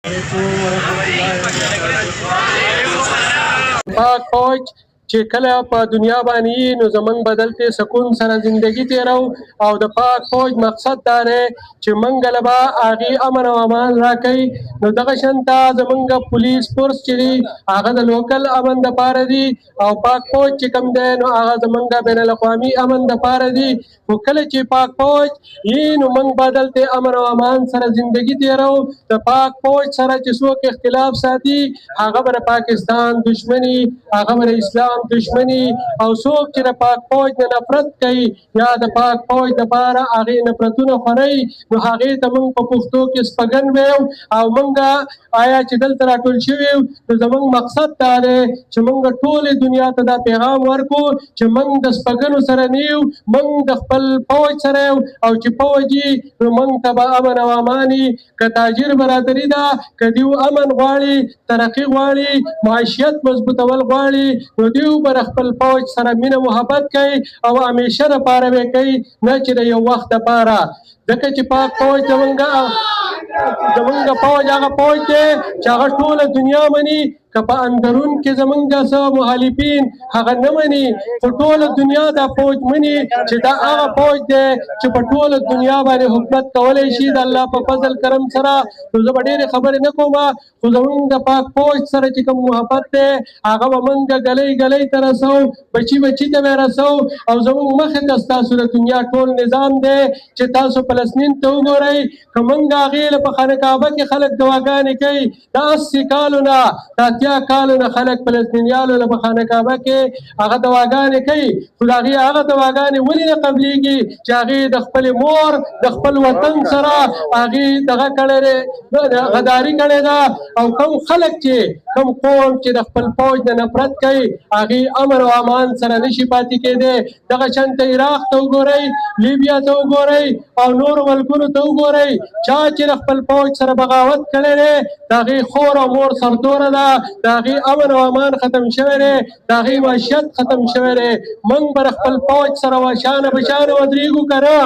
پاک فوج چې کله په دنیا باندې نو زمونږ بدلته سکون سره زندگی تیرو او د پاک فوج مقصد دا دی چې مونږ له به هغې امن او امان راکوي. نو دغه شانته زمونږ پولیس فورس چې دی هغه د لوکل امن دپاره دي او پاک فوج چې کوم دی نو هغه زمونږ بین الاقوامي امن دپاره دي. خو کله چې پاک فوج یي نو مونږ به دلته امن او امان سره زندگی تیرو. د پاک فوج سره چې څوک اختلاف ساتي هغه به د پاکستان دشمني، هغه به د اسلام دشمني، او څوک چې د پاک فوج نه نفرت کوي یا د پاک فوج دپاره هغې نفرتونه خورئ نو هغې ته موږ په پښتو کې سپږن ویو. او موږ آیا چې دلته راټول شوي یو نو زموږ مقصد دا دی چې موږ ټولې دنیا ته دا پیغام ورکړو چې موږ د سپږنو سره نه یو، موږ د خپل فوج سره یو او چې فوج یي نو موږ ته به امن او امان وي. که تاجر برادري ده، که دیو امن غواړي، ترقي غواړي، معیشت مضبوطول غواړي نو دیو به خپل فوج سره مینه محبت کوي او همیشه دپاره به کوي، نه چې د یو وخت دپاره. ځکه چې پاک فوج زمونږ فوج هغه فوج دی چې هغه ټوله دنیا مني. که په اندرون کې زمونږ څه مخالفین هغه نه مني، خو ټوله دنیا دا فوج مني چې دا هغه فوج دی چې په ټوله دنیا باندې حکومت کولی شي د الله په فضل کرم سره. نو زه به ډېرې خبرې نه کوم، خو زمونږ د پاک فوج سره چې کوم محبت دی هغه به موږ ګلۍ ګلۍ ته رسو، بچي بچي ته به رسو. او زمونږ مخې ته ستاسو د دنیا ټول نظام دی چې تاسو فلسطین ته وګورئ. که موږ هغې له په خانه کعبه کې خلک دعاګانې کوي، د 80 کالو نه د 80 کالو نه خلک فلسطینیانو له په خانه کعبه کې هغه دعاګانې کوي، خو د هغې هغه دعاګانې ولې نه قبلېږي چې هغې د خپلې مور د خپل وطن سره هغې دغه کړی دی، غداري کړې ده. او کوم خلک چې کوم قوم چې د خپل فوج نه نفرت کوي هغې امن او امان سره نشي پاتې کېدی. دغه شانته عراق ته وګورئ، لیبیا ته وګورئ او نورو ملکونو ته وګورئ. چا چې د خپل فوج سره بغاوت کړی دی د هغې خور او مور سرتوره ده، د هغې امن او امان ختم شوی دی، د هغې معیشت ختم شوی دی. موږ به خپل فوج سره شانه به شانه ودرېږو که نه؟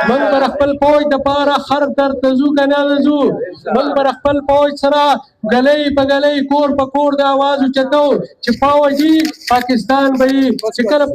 موږ به خپل فوج دپاره هر در ته ځو که نه ځو؟ موږ به خپل فوج سره ګلۍ په ګلۍ کور په کور د اواز اوچتو چې فوج یي پاکستان به یي. چې کله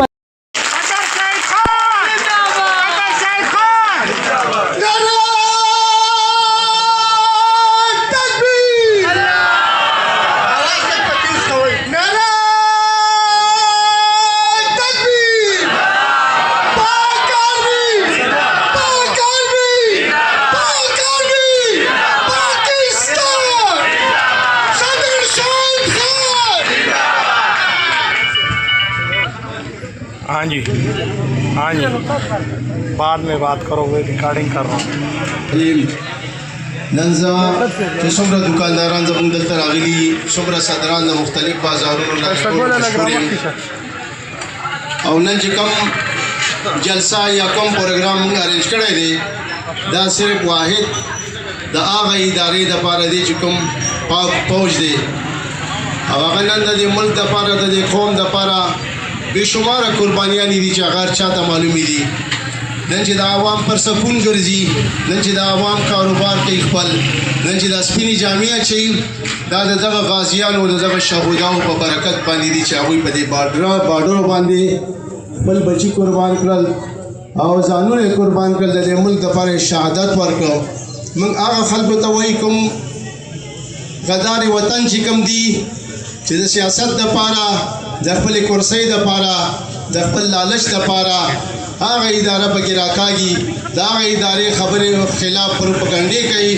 हाँ जी बाद में बात करोगे, रिकॉर्डिंग कर रहा हूँ. نن زه چې څومره دکانداران زموږ دلته راغلي، څومره صدران د مختلف بازارونو نه او نن چې کوم جلسه یا کوم پروګرام موږ ارینج کړی دی دا صرف واحد د هغه ادارې دپاره دی چې کوم پاک فوج دی او هغه نن د دې ملک دپاره د دې قوم دپاره بېشماره قربانیانې دي چې هغه هر چاته معلومې دي. نن چې د عوام پر سکون ګرځي، نن چې د عوام کاروبار کوي خپل، نن چې دا سپینې جامې اچوي دا د دغه غازیانو د دغه شهوداو په برکت باندې دي چې هغوی په دې باډرو باندې خپل بچي قربان کړل او ځانونه یې قربان کړل، د دې ملک دپاره یې شهادت ورکړ. موږ هغه خلکو ته وایي کوم غدار وطن چې کوم دي چې د سیاست دپاره، د خپلې کرسۍ دپاره، د خپل لالچ دپاره هغه اداره پکې راکاږي، د هغه ادارې خبرې خلاف پروپاګنډې کوي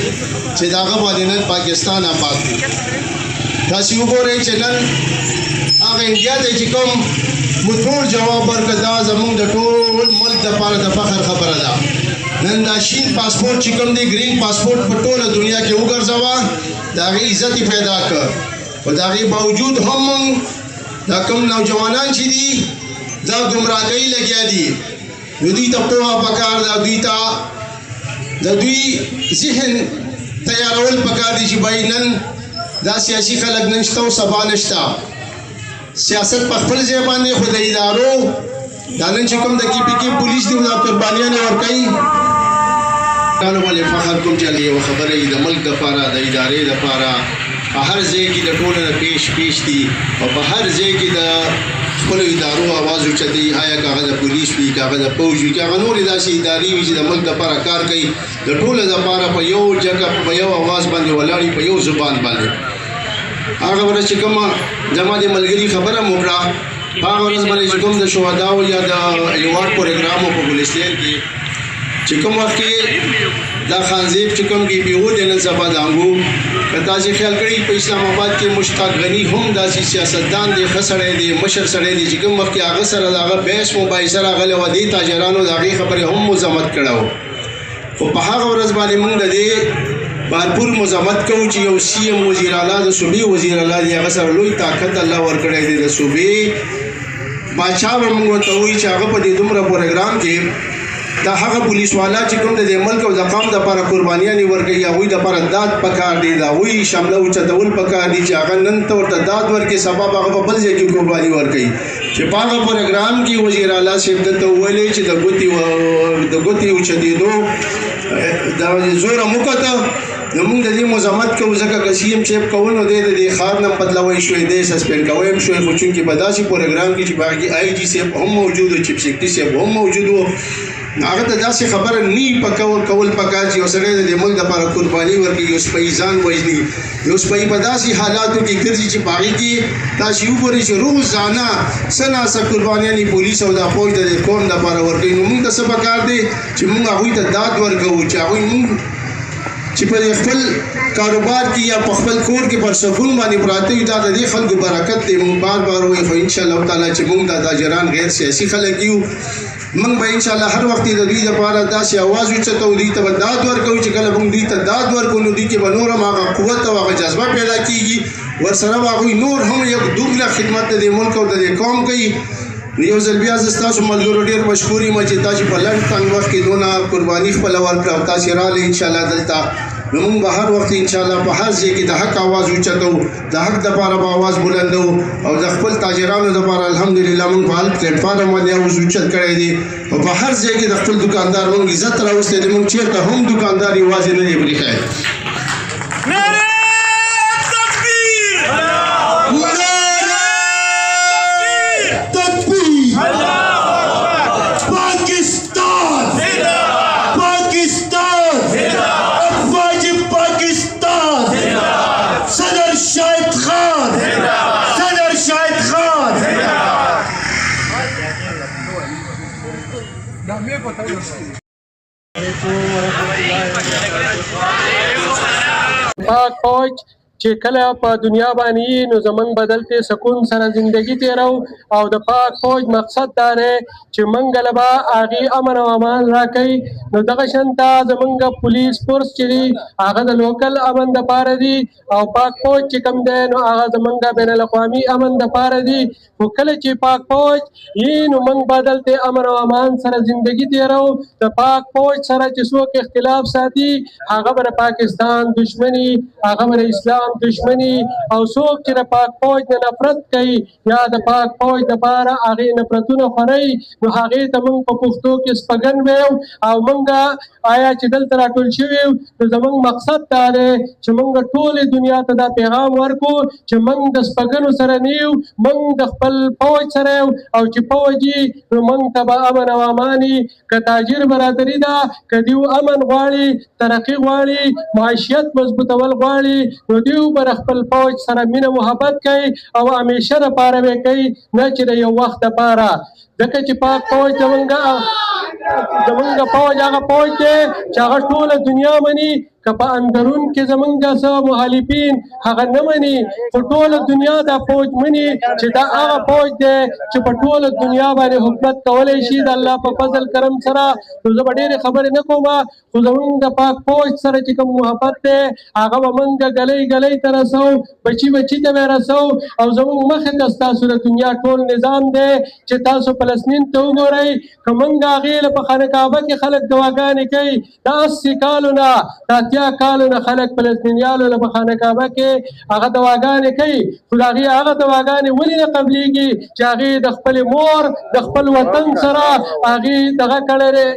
چې د هغه باندې نن پاکستان آباد دی. تاسې وګورئ چې نن هغه انډیا ته چې کوم متور جواب ورکړه دا زموږ د ټول ملک دپاره د فخر خبره ده. نن دا شین پاسپورټ چې کوم دی ګرین پاسپورټ په ټوله دنیا کې وګرځوه، د هغې عزت یې پیدا کړ. خو د هغې باوجود هم موږ دا کوم نوجوانان چې دي دا ګمراهۍ لګیا دي، دوی ته پوهه پکار ده، د دوی ذهن تیارول پکار دي چې بای نن دا سیاسي خلک نن شته او سبا نشته. سیاست په خپل ځای باندې، خو د ادارو دا نن چې کوم د کې پی کې پولیس دي دا قربانیانې ورکوي کانو ولې فخر کوم چې یو خبره د ملک دپاره د ادارې دپاره په هر ځای کې د ټولو نه پیش دي او په هر ځای کې د خپلو ادارو اواز اوچتوي آیا که هغه د پولیس وي که هغه د پوځ وي که هغه نورې داسې ادارې وي چې د ملک دپاره کار کوي د ټولو دپاره په یو جګه په یو اواز باندې ولاړ وي په یو زبان باندې هغه ورځ چې کومه زما د ملګري خبره مو کړه په هغه ورځ باندې چې کوم د شهداو یا د ایوارډ پروګرام په ګلستان کې چې کوم وخت کې دا خانزیب چې کوم کې پیغو د نن سبا دانګو که تاسې خیال کړئ په اسلام آباد کې مشتاق غني هم داسې سیاستدان دی ښه سړی دی مشر سړی دی چې کوم وخت کې هغه سره د هغه بحث مباحثه راغلی وه دې تاجرانو د هغې خبرې هم مذمت کړی و خو په هغه ورځ باندې موږ د دې بھرپور مذمت کوو چې یو سی ایم وزیر اعلی د صوبې وزیر اعلی دی هغه سره لوی طاقت الله ورکړی دی د صوبې بادشاه به موږ ورته وایي چې هغه په دې دومره پروګرام کې دا هغه پولیس والا چې کوم د ملک او د قوم دپاره قربانیانې ورکوي هغوی دپاره داد پکار دی د هغوی شمله اوچتول پکار دي چې هغه نن ته ورته داد ورکړي سبا به هغه په بل ځای کې قرباني ورکوي چې په هغه پروګرام کې وزیر اعلی صاحب دلته وویلې چې د ګوتې اوچتېدو دا زوره مو کته نو موږ د دې مذمت کوو ځکه که سی ایم صاحب کول نو دی د دې ښار نه بدلوی شوی دی سسپینډ کوی هم شوی خو چونکې په داسې پروګرام کې چې په هغې آی جي صاحب هم موجود و چیف سیکرټري صاحب هم موجود و هغه ته داسې خبره نی کول پکار چې یو سړی د ملک دپاره قرباني ورکړي یو سپی ځان وژني یو سپی په داسې حالاتو کې ګرځي چې په هغې کې تاسې وګورئ چې روزانه څه ناڅه قربانیانې پولیس او د فوج د قوم دپاره ورکوي نو موږ ته څه پکار دی چې موږ هغوی ته داد ورکوو چې هغوی موږ چې په خپل کاروبار کې یا په خپل کور کې پر سکون باندې پراته وي دا د دې خلکو برکت دی موږ بار وایو خو انشاءالله تعالی چې موږ د تاجران غیر سیاسي خلک یو موږ به انشاءالله هر وخت د دوی لپاره داسې اواز اوچتو دوی ته به داد ورکوو چې کله موږ دوی ته داد ورکوو نو دوی کې به نور هم هغه قوت او هغه جذبه پیدا کېږي ورسره به هغوی نور هم یو دومره خدمت د دې ملک او د دې قوم کوي یو ځل بیا زه ستاسو ملګرو ډېر مشکور یم چې تاسې په لنډ تنګ وخت کې دونه قرباني خپله ورکړه او تاسې راغلئ انشاءالله دلته نو موږ به هر وخت انشاءالله په هر ځای کې د حق اواز اوچتو د حق دپاره به اواز بلندو او د خپل تاجرانو دپاره الحمدلله موږ په هر پلیټفارم باندې اواز اوچت کړی دی او په هر ځای کې د خپل دوکاندار موږ عزت راوستی دی موږ چېرته هم دوکاندار یوازې نه دی پرېښی پاک فوج چې کله په دنیا باندې نو زمونږ بدلته سکون سره زندگی تیرو او د پاک فوج مقصد دا دی چې مونږ له به هغې امن او امان راکوي نو دغه شانته زمونږ پولیس فورس چې دی هغه د لوکل امن دپاره دي او پاک فوج چې کوم دی نو هغه زمونږ بین الاقوامي امن دپاره دي خو کله چې پاک فوج یي نو موږ به دلته امن او امان سره زندگی تیرو د پاک فوج سره چې څوک اختلاف ساتي هغه به د پاکستان دشمني هغه به د اسلام دشمنی او څوک چې د پاک فوج نه نفرت کوي یا د پاک فوج دپاره هغې نفرتونه خورئ نو هغې ته موږ په پښتو کې سپږن ویو او موږ آیا چې دلته راټول شوي یو نو زموږ مقصد دا دی چې موږ ټولې دنیا ته دا پیغام ورکړو چې موږ د سپږنو سره نه یو موږ د خپل فوج سره یو او چې فوج یي نو موږ ته به امن او امان وي که تاجر برادري ده که دیو امن غواړي ترقي غواړي معیشت مضبوطول غواړي نو دیو بر خپل فوج سره مینه محبت کوي او همیشه دپاره به کوي نه چې د یو وخت دپاره ځکه چې پاک فوج زمونږ فوج هغه فوج دی چې هغه ټوله دنیا مني که په اندرون کې زمونږ څه مخالفین هغه نه مني خو ټوله دنیا دا فوج مني چې دا هغه فوج دی چې په ټوله دنیا باندې حکومت کولی شي د الله په فضل کرم سره نو زه به ډېرې خبرې نه کوم خو زمونږ د پاک فوج سره چې کوم محبت دی هغه به موږ ګلۍ ته رسو بچي ته به رسو او زمونږ مخې ته ستاسو د دنیا ټول نظام دی چې تاسو فلسطین ته وګورئ که موږ هغې له په خانه کعبه کې خلک دعاګانې کوي دا 80 کالونه دا اتیا کالو نه خلک فلسطینیانو له په خانه کعبه کې هغه دواګانې کوي خو د هغې هغه دواګانې ولې نه قبلېږي چې هغې د خپلې مور د خپل وطن سره هغې دغه کړی دی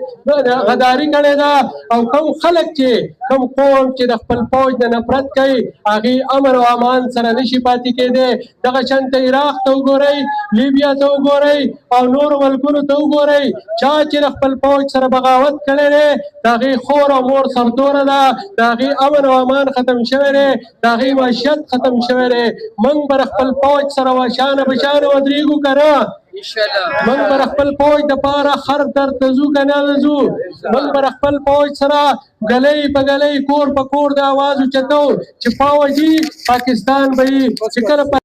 غداري کړې ده او کوم خلک چې کوم قوم چې د خپل فوج د نفرت کوي هغې امن او امان سره نشي پاتې کېدی دغه شانته عراق ته وګورئ لیبیا ته وګورئ او نورو ملکونو ته وګورئ چا چې د خپل فوج سره بغاوت کړی دی د هغې خور او مور سرتوره ده د هغې امن او امان ختم شوی دی د هغې معیشت ختم شوی دی موږ به خپل فوج سره شانه په شانه ودرېږو که نه موږ به خپل فوج دپاره هر در ته ځو که نه ځو موږ به خپل فوج سره ګلی په ګلی کور په کور د اواز اوچتو چې فوجي پاکستان به یي چې کله